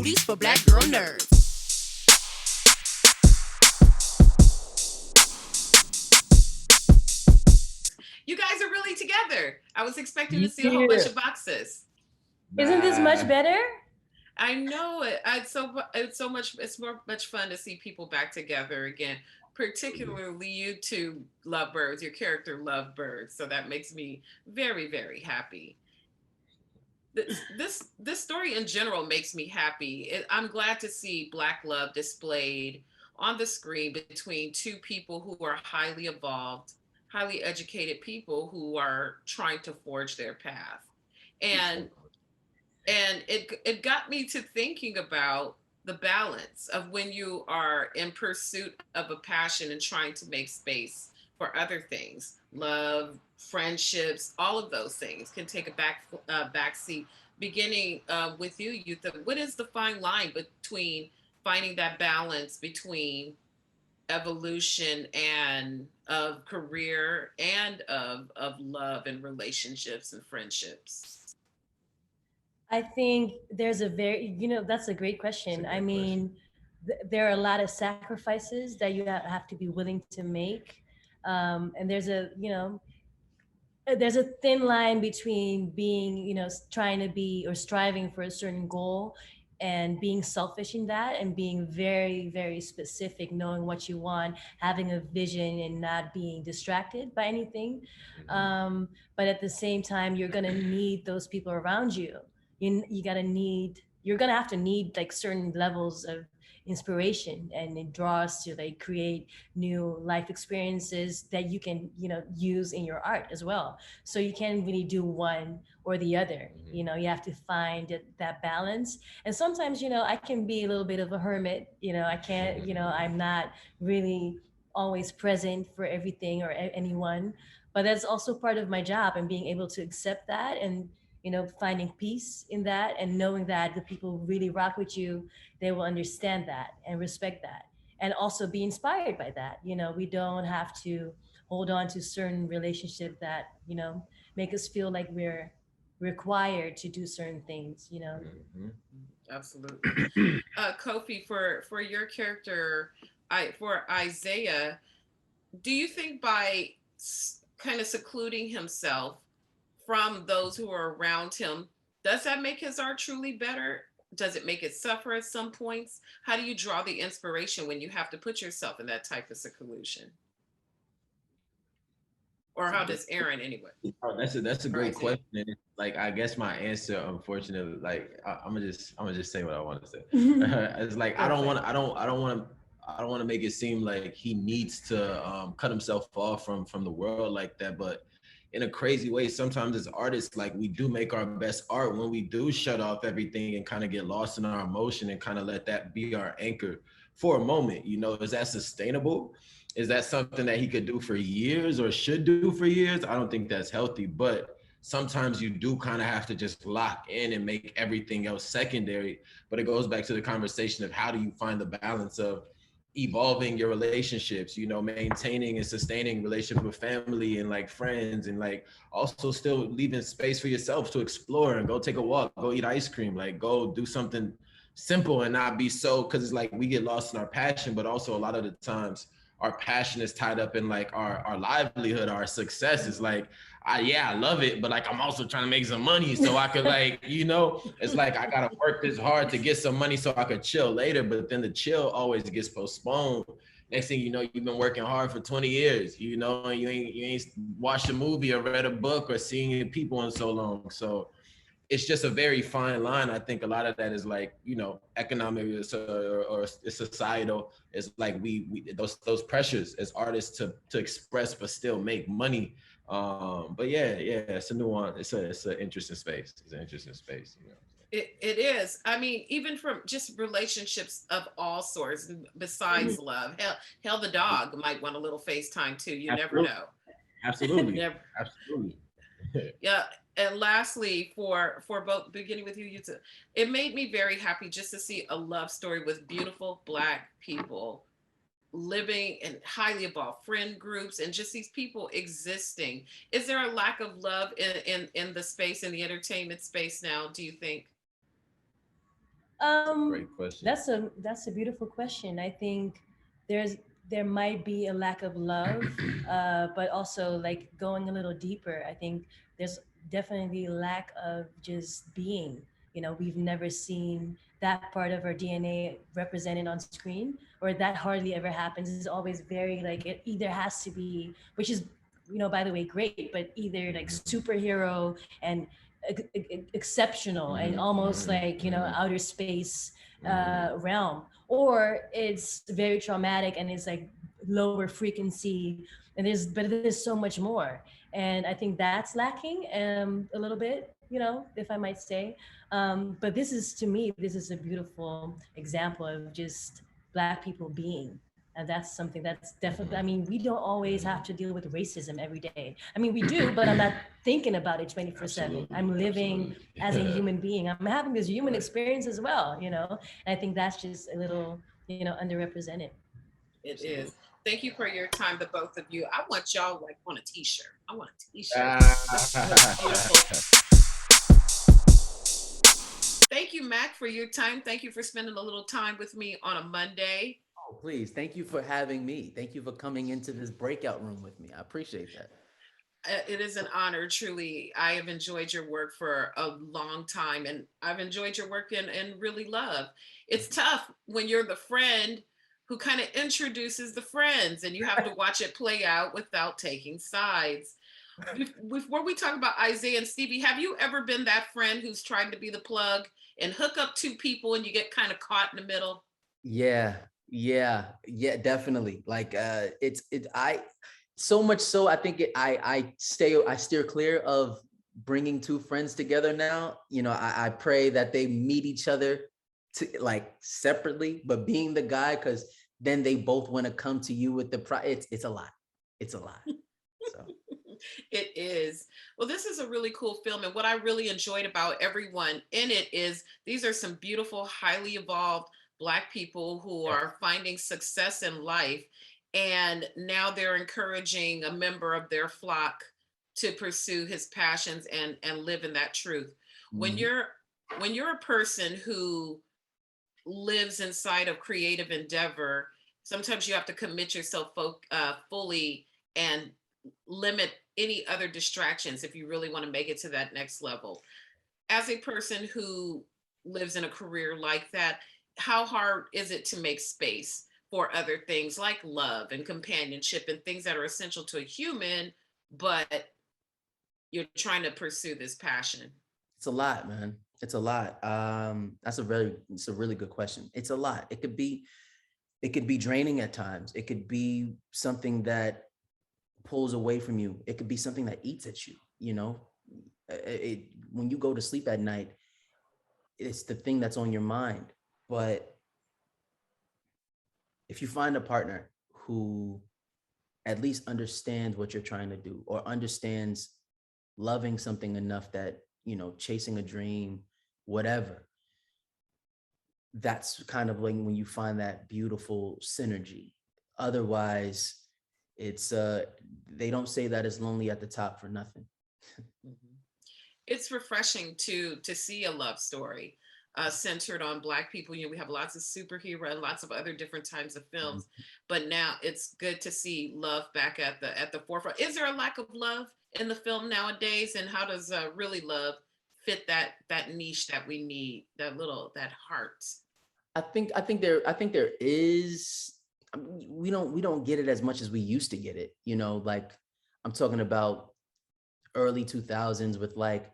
oldies for black girl nerds. You guys are really together. I was expecting to see a whole bunch Yeah. of boxes. Isn't this much Nah. better? I know it. It's more much fun to see people back together again. Particularly you two lovebirds. Your character lovebirds. So that makes me very, very happy. This story in general makes me happy. I'm glad to see Black love displayed on the screen between two people who are highly evolved, highly educated people who are trying to forge their path. And it got me to thinking about the balance of when you are in pursuit of a passion and trying to make space for other things, love, friendships, all of those things can take a back seat. Beginning with you, Yootha, what is the fine line between finding that balance between evolution and of career and of love and relationships and friendships? I think there's a very, that's a great That's a question. I great question. mean, there are a lot of sacrifices that you have to be willing to make. And there's a thin line between being, trying to be or striving for a certain goal and being selfish in that and being very, very specific, knowing what you want, having a vision and not being distracted by anything. Hmm. But at the same time, you're going to need those people around you. You're going to have to need like certain levels of inspiration, and it draws to like create new life experiences that you can use in your art as well. So you can't really do one or the other. Hmm. You have to find that balance. And sometimes I can be a little bit of a hermit. I can't, I'm not really always present for everything or anyone, but that's also part of my job, and being able to accept that, and finding peace in that, and knowing that the people who really rock with you, they will understand that and respect that, and also be inspired by that. We don't have to hold on to certain relationships that make us feel like we're required to do certain things. Hmm. Absolutely. Kofi, for your character, for Isaiah, do you think by kind of secluding himself from those who are around him, does that make his art truly better? Does it make it suffer at some points? How do you draw the inspiration when you have to put yourself in that type of seclusion? Or That's a how great. does Aaron anyway? Oh, that's a Or great Isaiah? question. And like I guess my answer, unfortunately, like I'm gonna just say what I want to say. It's like Go for it. I don't want to make it seem like he needs to cut himself off from the world like that. But in a crazy way, sometimes as artists, like we do make our best art when we do shut off everything and kind of get lost in our emotion and kind of let that be our anchor for a moment. Is that sustainable? Is that something that he could do for years or should do for years? I don't think that's healthy, but sometimes you do kind of have to just lock in and make everything else secondary. But it goes back to the conversation of how do you find the balance of evolving your relationships, maintaining and sustaining relationships with family and like friends, and like also still leaving space for yourself to explore and go take a walk, go eat ice cream, like go do something simple and not be so, because it's like we get lost in our passion, but also a lot of the times our passion is tied up in like our livelihood, our success is like, I love it, but like I'm also trying to make some money so I could like, it's like I gotta work this hard to get some money so I could chill later, but then the chill always gets postponed. Next thing you know, you've been working hard for 20 years, and you ain't watched a movie or read a book or seen people in so long. So it's just a very fine line. I think a lot of that is like, economic or societal. It's like we those pressures as artists to express but still make money. But yeah, it's a nuance. It's an interesting space. It's an interesting space. It is. I mean, even from just relationships of all sorts, besides love. Hell, the dog might want a little FaceTime too. You never Absolutely, know. absolutely, Never. absolutely. Yeah. And lastly, for both, beginning with you, Yuta, it made me very happy just to see a love story with beautiful Black people living in highly evolved friend groups and just these people existing. Is there a lack of love in the space, in the entertainment space now, do you think? It's a great question. That's a beautiful question. I think there's there might be a lack of love, but also like going a little deeper. I think there's definitely a lack of just being. You know, we've never seen that part of our DNA represented on screen, or that hardly ever happens. It's always very like it either has to be, which is by the way, great, but either like superhero and exceptional and almost like outer space realm, or it's very traumatic and it's like lower frequency, and there's so much more. And I think that's lacking a little bit, if I might say. But this is, to me, this is a beautiful example of just Black people being. And that's something that's definitely, I mean, we don't always have to deal with racism every day. I mean, we do, but I'm not thinking about it 24/7. Absolutely. I'm living as a Absolutely. human being. I'm having this human experience as well. And I think that's just a little, underrepresented. It Absolutely. is. Thank you for your time, the both of you. I want y'all like on a t-shirt. I want a t-shirt. This was beautiful. Thank you, Mack, for your time. Thank you for spending a little time with me on a Monday. Oh, please. Thank you for having me. Thank you for coming into this breakout room with me. I appreciate that. It is an honor, truly. I have enjoyed your work for a long time, and I've enjoyed your work and really love. It's tough when you're the friend who kind of introduces the friends, and you have to watch it play out without taking sides. Before we talk about Isaiah and Stevie, have you ever been that friend who's trying to be the plug and hook up two people and you get kind of caught in the middle? Yeah, yeah, definitely. Like I so much so I think I steer clear of bringing two friends together now. I pray that they meet each other to like separately, but being the guy, because then they both want to come to you with it's a lot. It's a lot. So It is. Well, this is a really cool film. And what I really enjoyed about everyone in it is these are some beautiful, highly evolved Black people who are finding success in life. And now they're encouraging a member of their flock to pursue his passions and live in that truth. When mhm. you're when you're a person who lives inside of creative endeavor, sometimes you have to commit yourself fully and limit any other distractions if you really want to make it to that next level. As a person who lives in a career like that, how hard is it to make space for other things like love and companionship and things that are essential to a human, but you're trying to pursue this passion? It's a lot, man. It's a lot. It's a really good question. It's a lot. It could be draining at times. It could be something that pulls away from you. It could be something that eats at you, when you go to sleep at night, it's the thing that's on your mind. But if you find a partner who at least understands what you're trying to do, or understands loving something enough that, chasing a dream, whatever, that's kind of like when you find that beautiful synergy. Otherwise, it's they don't say that it's lonely at the top for nothing. Mhm. It's refreshing to see a love story centered on Black people. We have lots of superhero and lots of other different types of films, but now it's good to see love back at the forefront. Is there a lack of love in the film nowadays, and how does really love fit that niche that we need, that heart? I think there is. I mean, we don't get it as much as we used to get it. Like I'm talking about early 2000s with like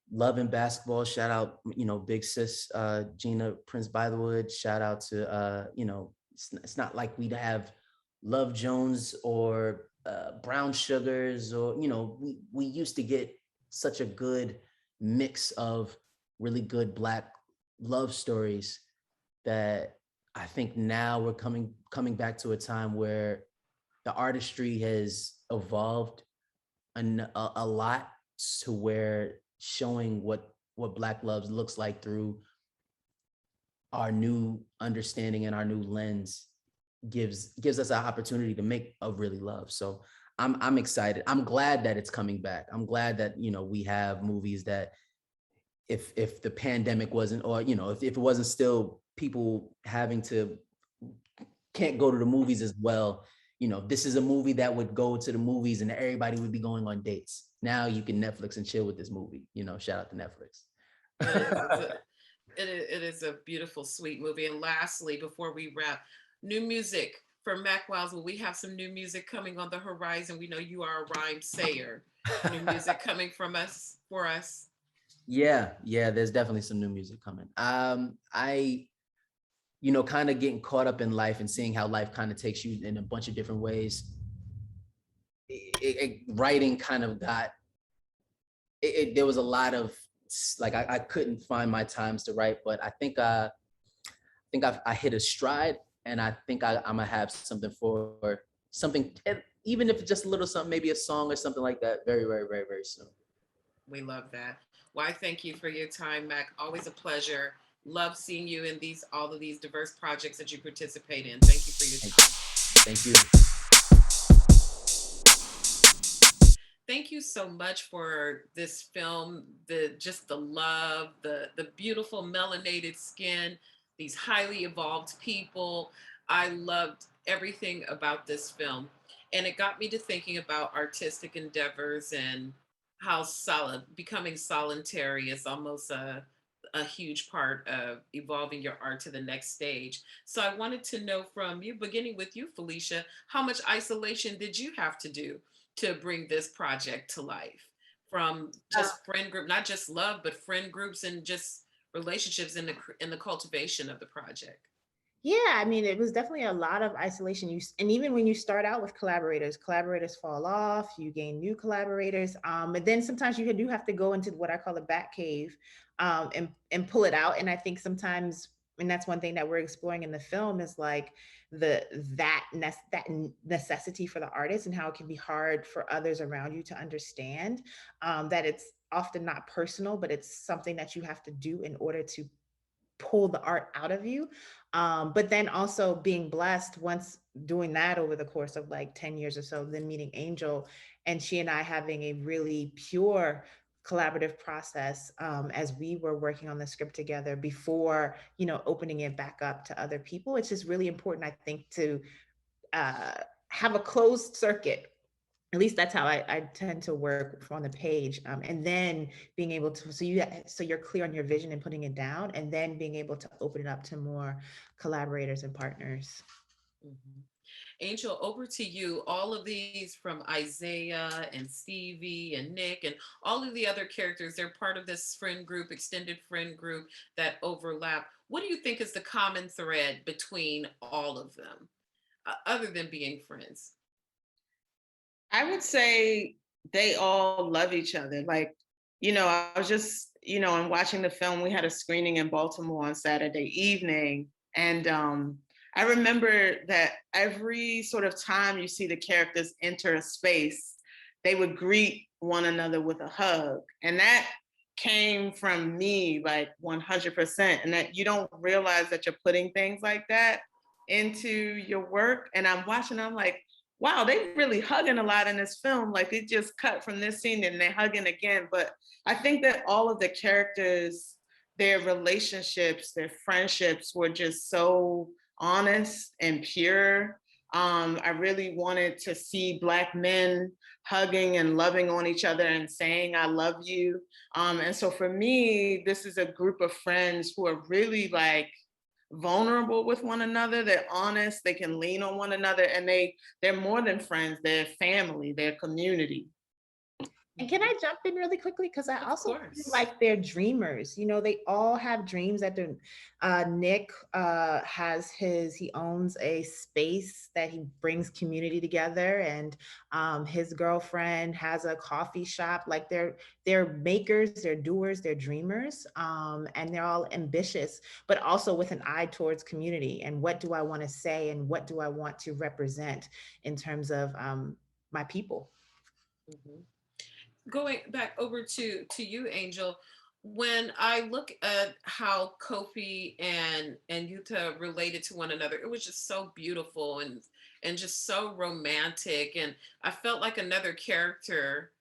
Love and Basketball. Shout out, big sis, Gina Prince Bythewood. Shout out to, it's not like we'd have Love Jones or Brown Sugars, or, we used to get such a good mix of really good Black love stories that I think now we're coming back to a time where the artistry has evolved a lot, to where showing what Black love looks like through our new understanding and our new lens gives us an opportunity to make a really love. So I'm excited. I'm glad that it's coming back. I'm glad that we have movies that if the pandemic wasn't, or if it wasn't still people having to can't go to the movies as well. This is a movie that would go to the movies and everybody would be going on dates. Now you can Netflix and chill with this movie. Shout out to Netflix. It is a beautiful, sweet movie. And lastly, before we wrap, new music for Mack Wilds. Will we have some new music coming on the horizon? We know you are a rhyme sayer. New music coming from us for us. Yeah, there's definitely some new music coming. I kind of getting caught up in life and seeing how life kind of takes you in a bunch of different ways. Writing kind of got there was a lot of like I couldn't find my times to write, but I think I hit a stride, and I think I'm gonna have something for something, even if it's just a little something, maybe a song or something like that, very, very, very, very soon. We love that. Well, I thank you for your time, Mack. Always a pleasure. Love seeing you in all of these diverse projects that you participate in. Thank you for your time. Thank you. Thank you so much for this film, the love, the beautiful melanated skin, these highly evolved people. I loved everything about this film. And it got me to thinking about artistic endeavors and how becoming solitary is almost a huge part of evolving your art to the next stage. So I wanted to know from you, beginning with you, Felicia, how much isolation did you have to do to bring this project to life, from just friend group, not just love, but friend groups and just relationships in the cultivation of the project? Yeah, I mean, it was definitely a lot of isolation. And even when you start out with collaborators fall off, you gain new collaborators. And then sometimes you do have to go into what I call the bat cave, and pull it out. And I think sometimes, and that's one thing that we're exploring in the film, is like that necessity for the artist, and how it can be hard for others around you to understand, that it's often not personal, but it's something that you have to do in order to pull the art out of you. But then also being blessed, once doing that over the course of like 10 years or so, then meeting Angel, and she and I having a really pure collaborative process, as we were working on the script together before, opening it back up to other people. It's just really important, I think, to have a closed circuit. At least that's how I tend to work on the page, and then being able to, so you're clear on your vision and putting it down, and then being able to open it up to more collaborators and partners. Mm-hmm. Angel, over to you. All of these, from Isaiah and Stevie and Nick and all of the other characters, they're part of this friend group, extended friend group that overlap. What do you think is the common thread between all of them, other than being friends? I would say they all love each other. Like, I was just, and watching the film, we had a screening in Baltimore on Saturday evening. And I remember that every sort of time you see the characters enter a space, they would greet one another with a hug. And that came from me, like 100%. And that you don't realize that you're putting things like that into your work. And I'm watching, I'm like, wow, they really hugging a lot in this film. Like, it just cut from this scene and they're hugging again. But I think that all of the characters, their relationships, their friendships were just so honest and pure. I really wanted to see Black men hugging and loving on each other and saying, I love you. And so for me, this is a group of friends who are really like vulnerable with one another. They're honest, they can lean on one another, and they're more than friends, they're family, they're community. And can I jump in really quickly? Because I also feel like they're dreamers. They all have dreams that they're, Nick he owns a space that he brings community together, and his girlfriend has a coffee shop. Like, they're makers, they're doers, they're dreamers, and they're all ambitious, but also with an eye towards community. And what do I want to say, and what do I want to represent in terms of my people? Mm-hmm. Going back over to you, Angel, when I look at how Kofi and Yootha related to one another, it was just so beautiful and just so romantic. And I felt like another character,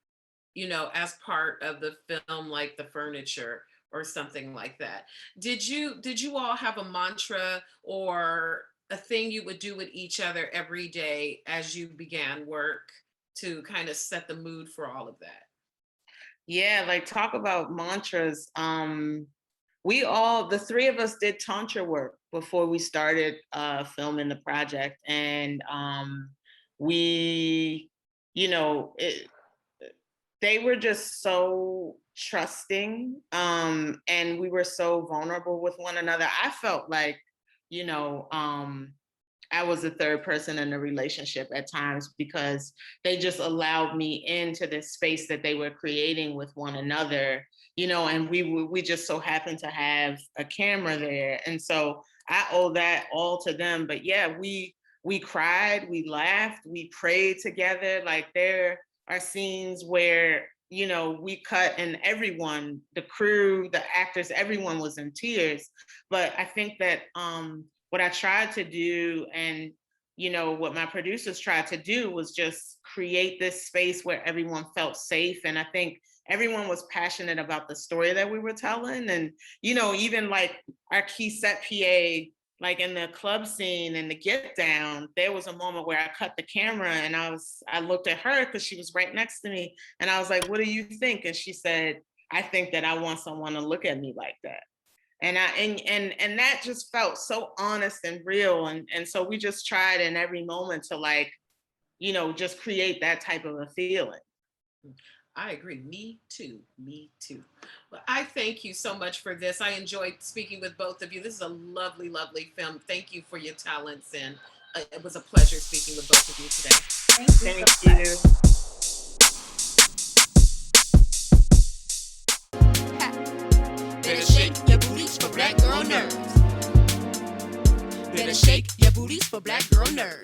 as part of the film, like the furniture, or something like that. Did you all have a mantra or a thing you would do with each other every day as you began work to kind of set the mood for all of that? Yeah, like talk about mantras. The three of us did tantra work before we started filming the project. And we, you know, they were just so trusting, and we were so vulnerable with one another. I felt like, you know, I was the third person in the relationship at times because they just allowed me into this space that they were creating with one another, you know, and we just so happened to have a camera there. And so I owe that all to them. But yeah, we cried, we laughed, we prayed together. Like there are scenes where, you know, we cut and everyone, the crew, the actors, everyone was in tears. But I think that what I tried to do, and you know what my producers tried to do, was just create this space where everyone felt safe. And I think everyone was passionate about the story that we were telling. And you know, even like our key set PA, like in the club scene and the get down, there was a moment where I cut the camera and I looked at her because she was right next to me, and I was like, "What do you think?" And she said, "I think that I want someone to look at me like that." And that just felt so honest and real. And so we just tried in every moment to, like, you know, just create that type of a feeling. I agree. Me too. Me too. Well, I thank you so much for this. I enjoyed speaking with both of you. This is a lovely, lovely film. Thank you for your talents. And it was a pleasure speaking with both of you today. Thank you. Better shake your booties for black girl nerves. Better shake your booties for black girl nerves.